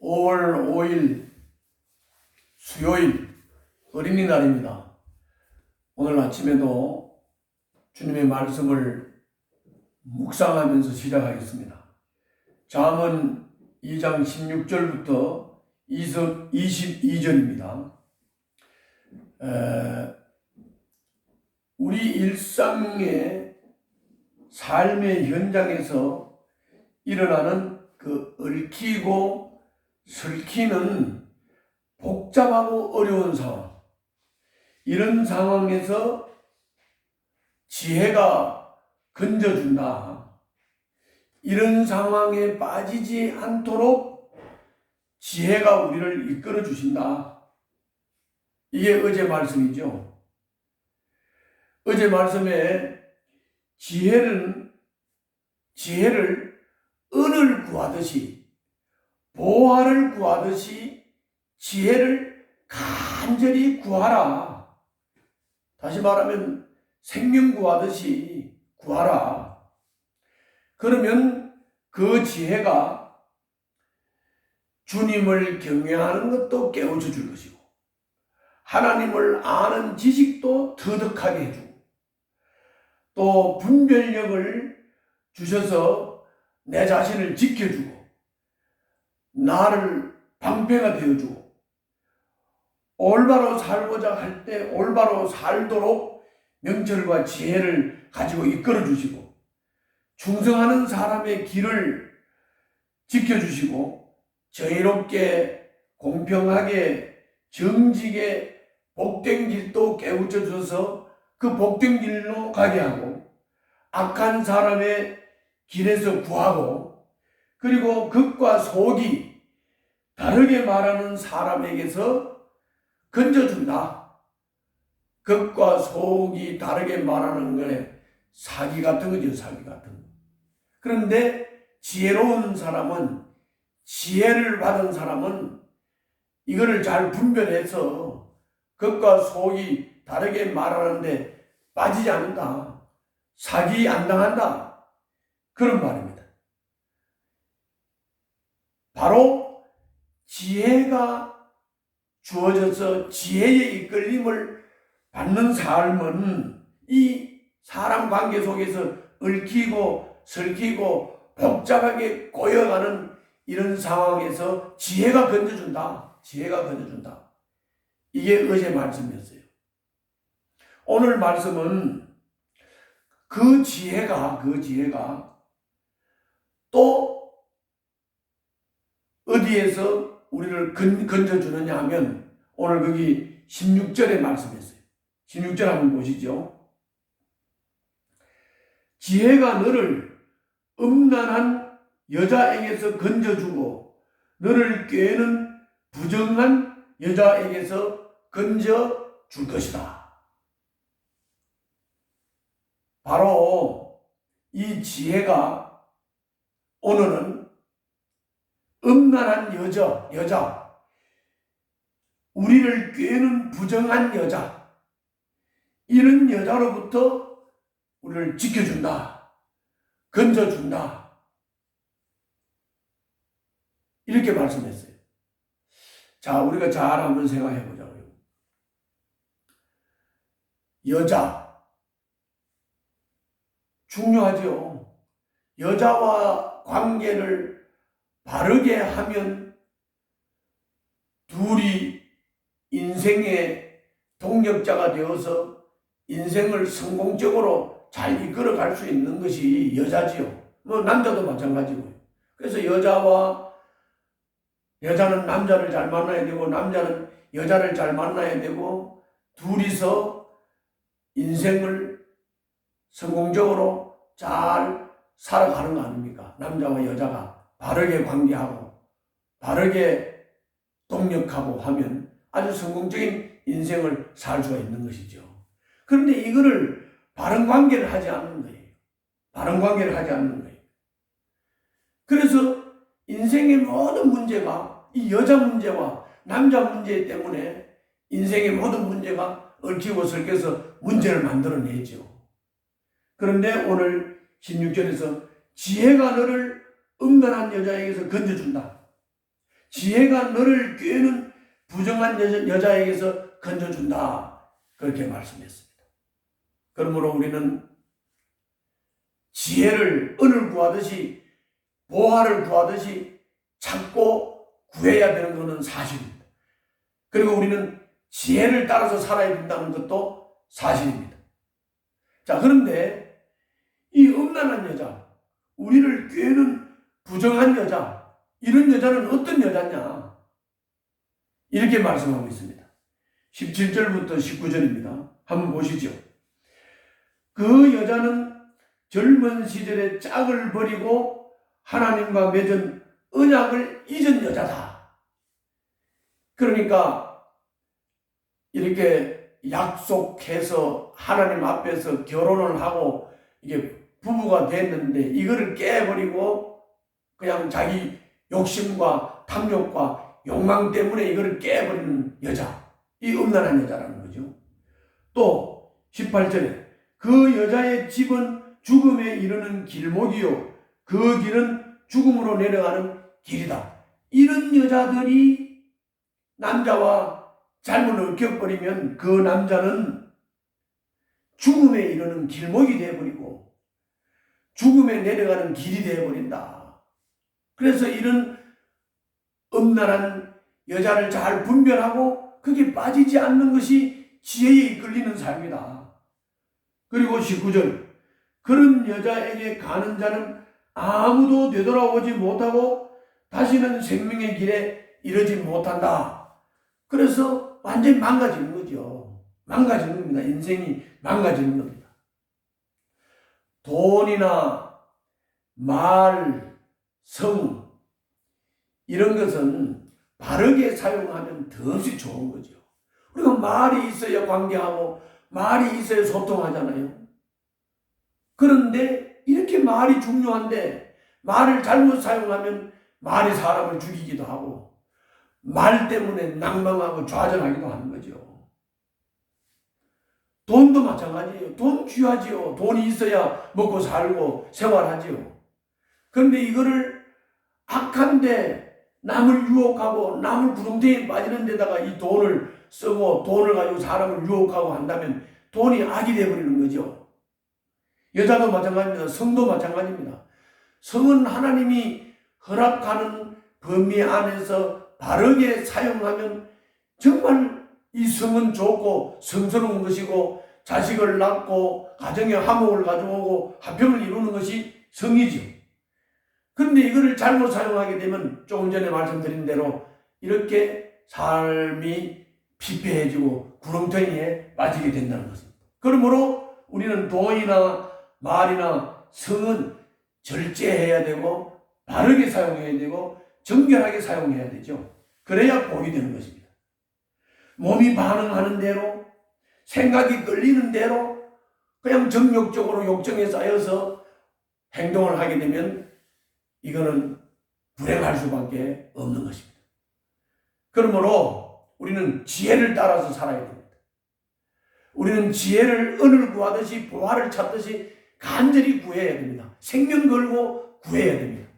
5월 5일 수요일 어린이날입니다. 오늘 아침에도 주님의 말씀을 묵상하면서 시작하겠습니다. 잠언 2장 16절부터 22절입니다. 우리 일상의 삶의 현장에서 일어나는 그 얽히고 설키는 복잡하고 어려운 상황, 이런 상황에서 지혜가 건져준다. 이런 상황에 빠지지 않도록 지혜가 우리를 이끌어 주신다. 이게 어제 말씀이죠. 어제 말씀에 지혜를 은을 구하듯이, 보화를 구하듯이 지혜를 간절히 구하라. 다시 말하면 생명 구하듯이 구하라. 그러면 그 지혜가 주님을 경외하는 것도 깨우쳐 줄 것이고, 하나님을 아는 지식도 터득하게 해주고, 또 분별력을 주셔서 내 자신을 지켜주고, 나를 방패가 되어주고, 올바로 살고자 할 때 올바로 살도록 명철과 지혜를 가지고 이끌어 주시고, 충성하는 사람의 길을 지켜주시고, 정의롭게 공평하게 정직에 복된 길도 깨우쳐 주셔서 그 복된 길로 가게 하고, 악한 사람의 길에서 구하고, 그리고 극과 속이 다르게 말하는 사람에게서 건져준다. 극과 속이 다르게 말하는 거에 사기 같은 거죠, 사기 같은 거. 그런데 지혜로운 사람은, 지혜를 받은 사람은 이거를 잘 분별해서 극과 속이 다르게 말하는데 빠지지 않는다. 사기 안 당한다. 그런 말입니다. 바로 지혜가 주어져서 지혜의 이끌림을 받는 삶은 이 사람 관계 속에서 얽히고 설키고 복잡하게 꼬여가는 이런 상황에서 지혜가 건져준다. 지혜가 건져준다. 이게 어제 말씀이었어요. 오늘 말씀은 그 지혜가 또 어디에서 우리를 건져주느냐 하면, 오늘 거기 16절에 말씀했어요. 16절 한번 보시죠. 지혜가 너를 음란한 여자에게서 건져주고, 너를 꾀는 부정한 여자에게서 건져줄 것이다. 바로 이 지혜가 오늘은 음란한 여자, 우리를 꾀는 부정한 여자, 이런 여자로부터 우리를 지켜준다. 건져준다. 이렇게 말씀했어요. 자, 우리가 잘 한번 생각해 보자고요. 여자 중요하죠. 여자와 관계를 바르게 하면 둘이 인생의 동력자가 되어서 인생을 성공적으로 잘 이끌어 갈 수 있는 것이 여자지요. 뭐 남자도 마찬가지고요. 그래서 여자는 남자를 잘 만나야 되고, 남자는 여자를 잘 만나야 되고, 둘이서 인생을 성공적으로 잘 살아가는 거 아닙니까? 남자와 여자가 바르게 관계하고 바르게 동력하고 하면 아주 성공적인 인생을 살 수가 있는 것이죠. 그런데 이거를 바른 관계를 하지 않는 거예요. 바른 관계를 하지 않는 거예요. 그래서 인생의 모든 문제가 이 여자 문제와 남자 문제 때문에 인생의 모든 문제가 얽히고 설켜서 문제를 만들어내죠. 그런데 오늘 16절에서 지혜가 너를 음란한 여자에게서 건져준다. 지혜가 너를 꾀는 부정한 여자에게서 건져준다. 그렇게 말씀했습니다. 그러므로 우리는 지혜를 은을 구하듯이 보화를 구하듯이 찾고 구해야 되는 것은 사실입니다. 그리고 우리는 지혜를 따라서 살아야 된다는 것도 사실입니다. 자, 그런데 이 음란한 여자, 우리를 꾀는 부정한 여자, 이런 여자는 어떤 여자냐? 이렇게 말씀하고 있습니다. 17절부터 19절입니다. 한번 보시죠. 그 여자는 젊은 시절에 짝을 버리고 하나님과 맺은 언약을 잊은 여자다. 그러니까 이렇게 약속해서 하나님 앞에서 결혼을 하고 이게 부부가 됐는데 이거를 깨버리고 그냥 자기 욕심과 탐욕과 욕망 때문에 이거를 깨버리는 여자, 이 음란한 여자라는 거죠. 또 18절에 그 여자의 집은 죽음에 이르는 길목이요 그 길은 죽음으로 내려가는 길이다. 이런 여자들이 남자와 잘못을 겪어버리면 그 남자는 죽음에 이르는 길목이 되어버리고 죽음에 내려가는 길이 되어버린다. 그래서 이런 음란한 여자를 잘 분별하고 거기에 빠지지 않는 것이 지혜에 이끌리는 삶이다. 그리고 19절 그런 여자에게 가는 자는 아무도 되돌아오지 못하고 다시는 생명의 길에 이르지 못한다. 그래서 완전히 망가지는 거죠. 망가지는 겁니다. 인생이 망가지는 겁니다. 돈이나 말, 성 이런 것은 바르게 사용하면 더없이 좋은 거죠. 우리가 말이 있어야 관계하고 말이 있어야 소통하잖아요. 그런데 이렇게 말이 중요한데 말을 잘못 사용하면 말이 사람을 죽이기도 하고 말 때문에 낭망하고 좌절하기도 하는 거죠. 돈도 마찬가지예요. 돈 귀하지요. 돈이 있어야 먹고 살고 생활하지요. 그런데 이거를 악한데 남을 유혹하고 남을 구렁텅이에 빠지는 데다가 이 돈을 쓰고 돈을 가지고 사람을 유혹하고 한다면 돈이 악이 되어버리는 거죠. 여자도 마찬가지입니다. 성도 마찬가지입니다. 성은 하나님이 허락하는 범위 안에서 바르게 사용하면 정말 이 성은 좋고 성스러운 것이고 자식을 낳고 가정의 화목을 가져오고 화평을 이루는 것이 성이죠. 그런데 이거를 잘못 사용하게 되면 조금 전에 말씀드린 대로 이렇게 삶이 피폐해지고 구렁텅이에 빠지게 된다는 것입니다. 그러므로 우리는 돈이나 말이나 성은 절제해야 되고 바르게 사용해야 되고 정결하게 사용해야 되죠. 그래야 복이 되는 것입니다. 몸이 반응하는 대로 생각이 끌리는 대로 그냥 정욕적으로 욕정에 쌓여서 행동을 하게 되면 이거는 불행할 수밖에 없는 것입니다. 그러므로 우리는 지혜를 따라서 살아야 됩니다. 우리는 지혜를 은을 구하듯이 보화를 찾듯이 간절히 구해야 됩니다. 생명 걸고 구해야 됩니다.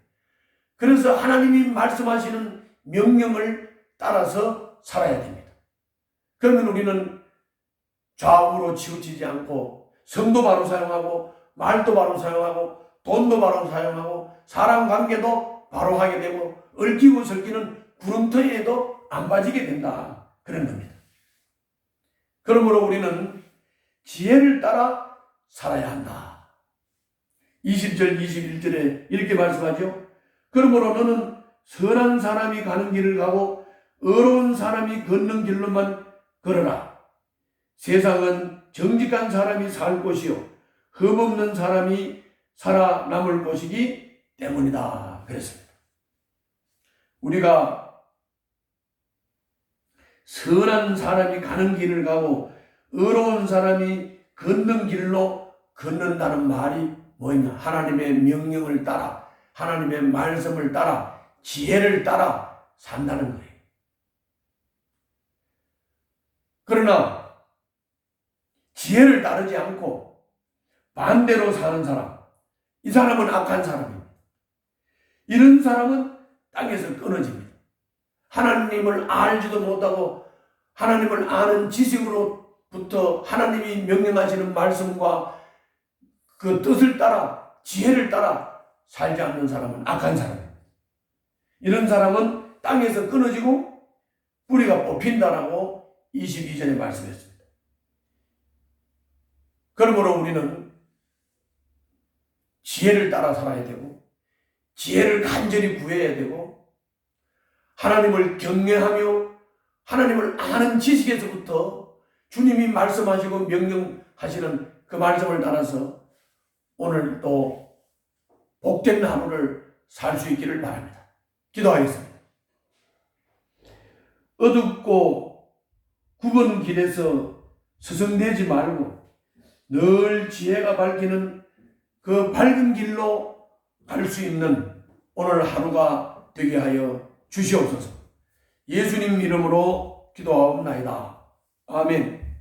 그래서 하나님이 말씀하시는 명령을 따라서 살아야 됩니다. 그러면 우리는 좌우로 치우치지 않고 성도 바로 사용하고 말도 바로 사용하고 돈도 바로 사용하고 사람 관계도 바로 하게 되고 얽히고 설키는 구렁텅이에도 안 빠지게 된다. 그런 겁니다. 그러므로 우리는 지혜를 따라 살아야 한다. 20절 21절에 이렇게 말씀하죠. 그러므로 너는 선한 사람이 가는 길을 가고 의로운 사람이 걷는 길로만 걸어라. 세상은 정직한 사람이 살 곳이요 흠없는 사람이 살아남을 곳이기 때문이다. 그랬습니다. 우리가 선한 사람이 가는 길을 가고 의로운 사람이 걷는 길로 걷는다는 말이 뭐냐? 하나님의 명령을 따라 하나님의 말씀을 따라 지혜를 따라 산다는 거예요. 그러나 지혜를 따르지 않고 반대로 사는 사람, 이 사람은 악한 사람입니다. 이런 사람은 땅에서 끊어집니다. 하나님을 알지도 못하고 하나님을 아는 지식으로부터 하나님이 명령하시는 말씀과 그 뜻을 따라 지혜를 따라 살지 않는 사람은 악한 사람입니다. 이런 사람은 땅에서 끊어지고 뿌리가 뽑힌다라고 22절에 말씀했습니다. 그러므로 우리는 지혜를 따라 살아야 되고 지혜를 간절히 구해야 되고 하나님을 경외하며 하나님을 아는 지식에서부터 주님이 말씀하시고 명령하시는 그 말씀을 따라서 오늘 또 복된 하루를 살 수 있기를 바랍니다. 기도하겠습니다. 어둡고 굽은 길에서 서성대지 말고 늘 지혜가 밝히는 그 밝은 길로 갈 수 있는 오늘 하루가 되게 하여 주시옵소서. 예수님 이름으로 기도하옵나이다. 아멘.